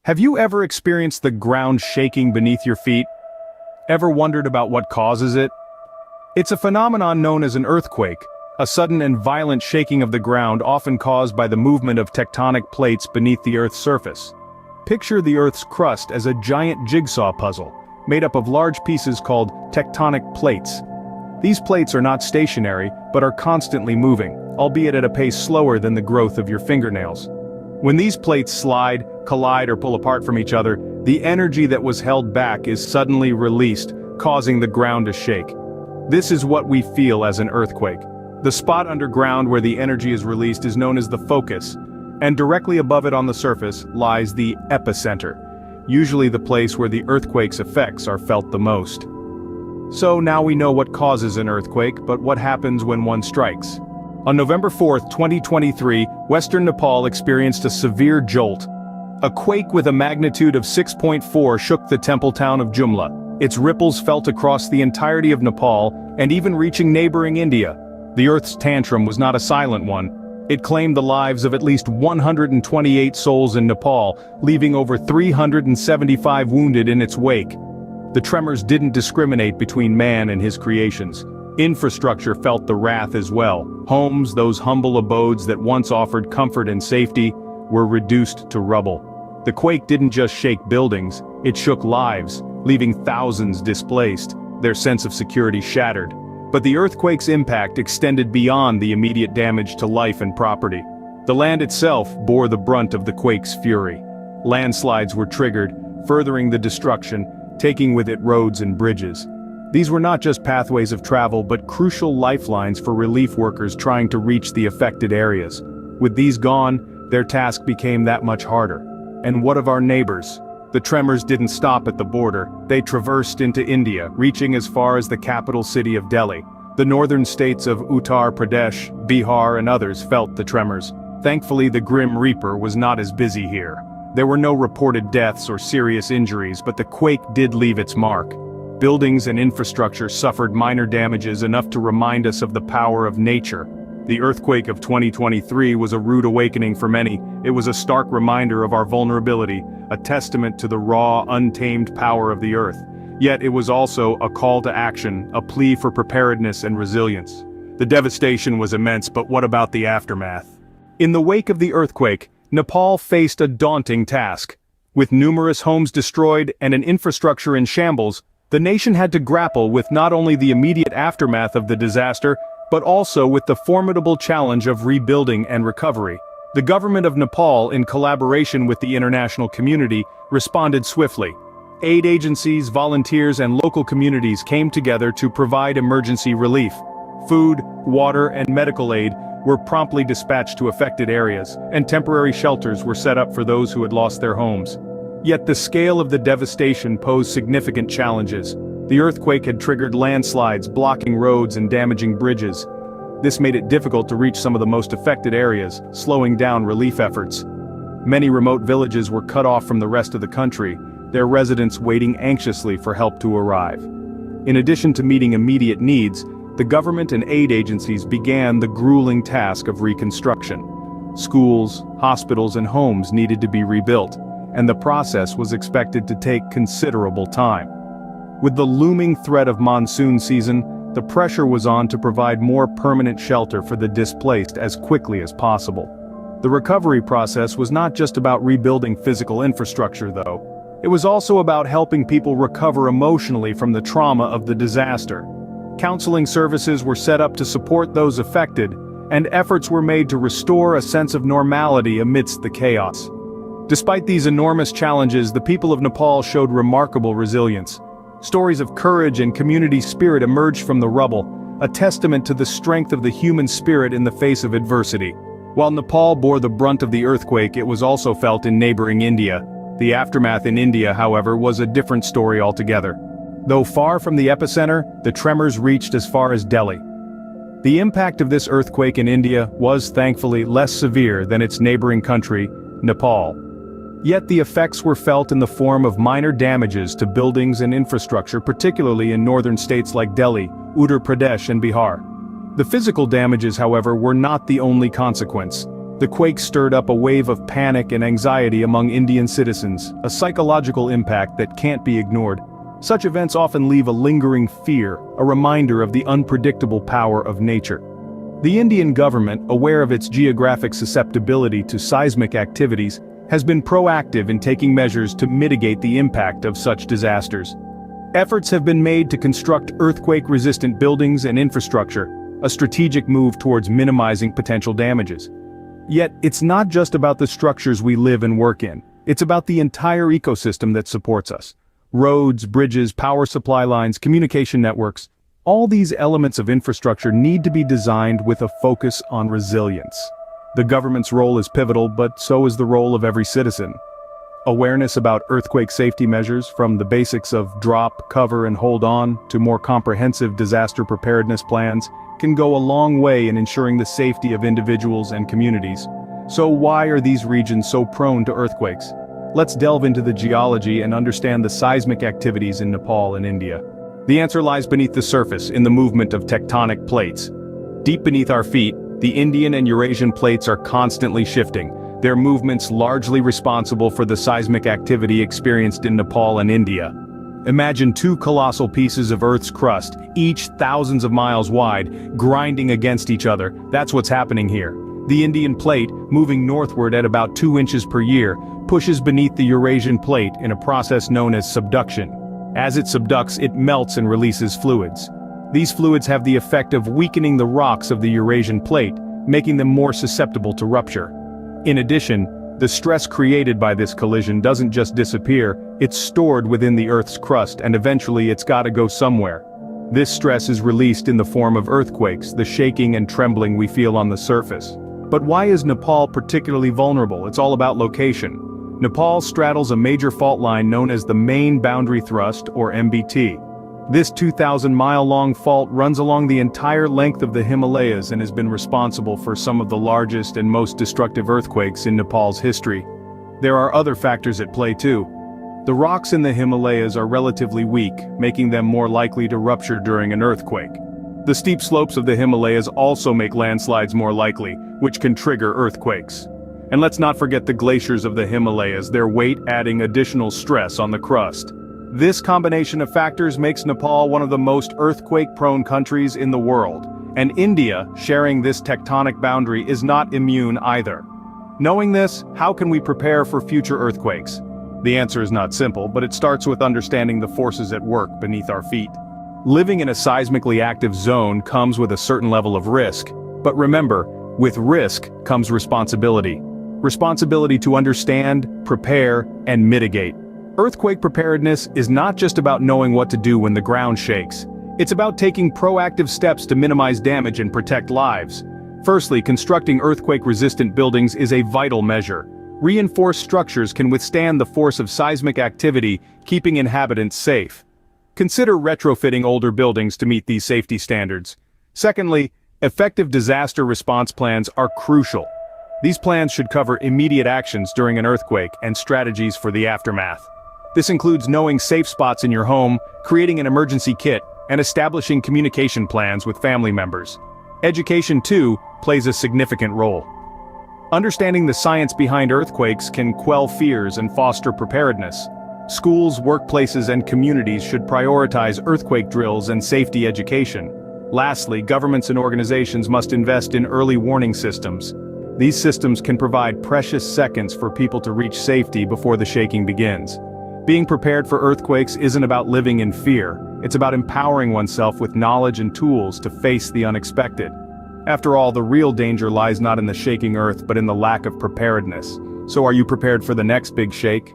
Have you ever experienced the ground shaking beneath your feet? Ever wondered about what causes it? It's a phenomenon known as an earthquake, a sudden and violent shaking of the ground often caused by the movement of tectonic plates beneath the Earth's surface. Picture the Earth's crust as a giant jigsaw puzzle, made up of large pieces called tectonic plates. These plates are not stationary, but are constantly moving, albeit at a pace slower than the growth of your fingernails. When these plates slide, collide or pull apart from each other, the energy that was held back is suddenly released, causing the ground to shake. This is what we feel as an earthquake. The spot underground where the energy is released is known as the focus, and directly above it on the surface lies the epicenter, usually the place where the earthquake's effects are felt the most. So now we know what causes an earthquake, but what happens when one strikes? On November 4, 2023, Western Nepal experienced a severe jolt. A quake with a magnitude of 6.4 shook the temple town of Jumla. Its ripples felt across the entirety of Nepal, and even reaching neighboring India. The Earth's tantrum was not a silent one. It claimed the lives of at least 128 souls in Nepal, leaving over 375 wounded in its wake. The tremors didn't discriminate between man and his creations. Infrastructure felt the wrath as well. Homes, those humble abodes that once offered comfort and safety, were reduced to rubble. The quake didn't just shake buildings, it shook lives, leaving thousands displaced, their sense of security shattered. But the earthquake's impact extended beyond the immediate damage to life and property. The land itself bore the brunt of the quake's fury. Landslides were triggered, furthering the destruction, taking with it roads and bridges. These were not just pathways of travel but crucial lifelines for relief workers trying to reach the affected areas. With these gone, their task became that much harder. And what of our neighbors? The tremors didn't stop at the border, they traversed into India, reaching as far as the capital city of Delhi. The northern states of Uttar Pradesh, Bihar and others felt the tremors. Thankfully, the Grim Reaper was not as busy here. There were no reported deaths or serious injuries, but the quake did leave its mark. Buildings and infrastructure suffered minor damages enough to remind us of the power of nature. The earthquake of 2023 was a rude awakening for many. It was a stark reminder of our vulnerability, a testament to the raw, untamed power of the earth. Yet it was also a call to action, a plea for preparedness and resilience. The devastation was immense, but what about the aftermath? In the wake of the earthquake, Nepal faced a daunting task. With numerous homes destroyed and an infrastructure in shambles, the nation had to grapple with not only the immediate aftermath of the disaster, but also with the formidable challenge of rebuilding and recovery. The government of Nepal, in collaboration with the international community, responded swiftly. Aid agencies, volunteers, and local communities came together to provide emergency relief. Food, water, and medical aid were promptly dispatched to affected areas, and temporary shelters were set up for those who had lost their homes. Yet the scale of the devastation posed significant challenges. The earthquake had triggered landslides, blocking roads and damaging bridges. This made it difficult to reach some of the most affected areas, slowing down relief efforts. Many remote villages were cut off from the rest of the country, their residents waiting anxiously for help to arrive. In addition to meeting immediate needs, the government and aid agencies began the grueling task of reconstruction. Schools, hospitals, and homes needed to be rebuilt, and the process was expected to take considerable time. With the looming threat of monsoon season, the pressure was on to provide more permanent shelter for the displaced as quickly as possible. The recovery process was not just about rebuilding physical infrastructure, though. It was also about helping people recover emotionally from the trauma of the disaster. Counseling services were set up to support those affected, and efforts were made to restore a sense of normality amidst the chaos. Despite these enormous challenges, the people of Nepal showed remarkable resilience. Stories of courage and community spirit emerged from the rubble, a testament to the strength of the human spirit in the face of adversity. While Nepal bore the brunt of the earthquake, it was also felt in neighboring India. The aftermath in India, however, was a different story altogether. Though far from the epicenter, the tremors reached as far as Delhi. The impact of this earthquake in India was thankfully less severe than its neighboring country, Nepal. Yet the effects were felt in the form of minor damages to buildings and infrastructure, particularly in northern states like Delhi, Uttar Pradesh and Bihar. The physical damages, however, were not the only consequence. The quake stirred up a wave of panic and anxiety among Indian citizens, a psychological impact that can't be ignored. Such events often leave a lingering fear, a reminder of the unpredictable power of nature. The Indian government, aware of its geographic susceptibility to seismic activities, has been proactive in taking measures to mitigate the impact of such disasters. Efforts have been made to construct earthquake-resistant buildings and infrastructure, a strategic move towards minimizing potential damages. Yet, it's not just about the structures we live and work in. It's about the entire ecosystem that supports us. Roads, bridges, power supply lines, communication networks. All these elements of infrastructure need to be designed with a focus on resilience. The government's role is pivotal, but so is the role of every citizen. Awareness about earthquake safety measures, from the basics of drop, cover, and hold on, to more comprehensive disaster preparedness plans, can go a long way in ensuring the safety of individuals and communities. So why are these regions so prone to earthquakes? Let's delve into the geology and understand the seismic activities in Nepal and India. The answer lies beneath the surface, in the movement of tectonic plates. Deep beneath our feet, the Indian and Eurasian plates are constantly shifting, their movements largely responsible for the seismic activity experienced in Nepal and India. Imagine two colossal pieces of Earth's crust, each thousands of miles wide, grinding against each other. That's what's happening here. The Indian plate, moving northward at about 2 inches per year, pushes beneath the Eurasian plate in a process known as subduction. As it subducts, it melts and releases fluids. These fluids have the effect of weakening the rocks of the Eurasian plate, making them more susceptible to rupture. In addition, the stress created by this collision doesn't just disappear, it's stored within the Earth's crust, and eventually it's gotta go somewhere. This stress is released in the form of earthquakes, the shaking and trembling we feel on the surface. But why is Nepal particularly vulnerable? It's all about location. Nepal straddles a major fault line known as the Main Boundary Thrust, or MBT. This 2,000-mile-long fault runs along the entire length of the Himalayas and has been responsible for some of the largest and most destructive earthquakes in Nepal's history. There are other factors at play too. The rocks in the Himalayas are relatively weak, making them more likely to rupture during an earthquake. The steep slopes of the Himalayas also make landslides more likely, which can trigger earthquakes. And let's not forget the glaciers of the Himalayas, their weight adding additional stress on the crust. This combination of factors makes Nepal one of the most earthquake-prone countries in the world, and India, sharing this tectonic boundary, is not immune either. Knowing this, how can we prepare for future earthquakes? The answer is not simple, but it starts with understanding the forces at work beneath our feet. Living in a seismically active zone comes with a certain level of risk, but remember, with risk comes responsibility. Responsibility to understand, prepare, and mitigate. Earthquake preparedness is not just about knowing what to do when the ground shakes. It's about taking proactive steps to minimize damage and protect lives. Firstly, constructing earthquake-resistant buildings is a vital measure. Reinforced structures can withstand the force of seismic activity, keeping inhabitants safe. Consider retrofitting older buildings to meet these safety standards. Secondly, effective disaster response plans are crucial. These plans should cover immediate actions during an earthquake and strategies for the aftermath. This includes knowing safe spots in your home, creating an emergency kit, and establishing communication plans with family members. Education, too, plays a significant role. Understanding the science behind earthquakes can quell fears and foster preparedness. Schools, workplaces, and communities should prioritize earthquake drills and safety education. Lastly, governments and organizations must invest in early warning systems. These systems can provide precious seconds for people to reach safety before the shaking begins. Being prepared for earthquakes isn't about living in fear, it's about empowering oneself with knowledge and tools to face the unexpected. After all, the real danger lies not in the shaking earth but in the lack of preparedness. So are you prepared for the next big shake?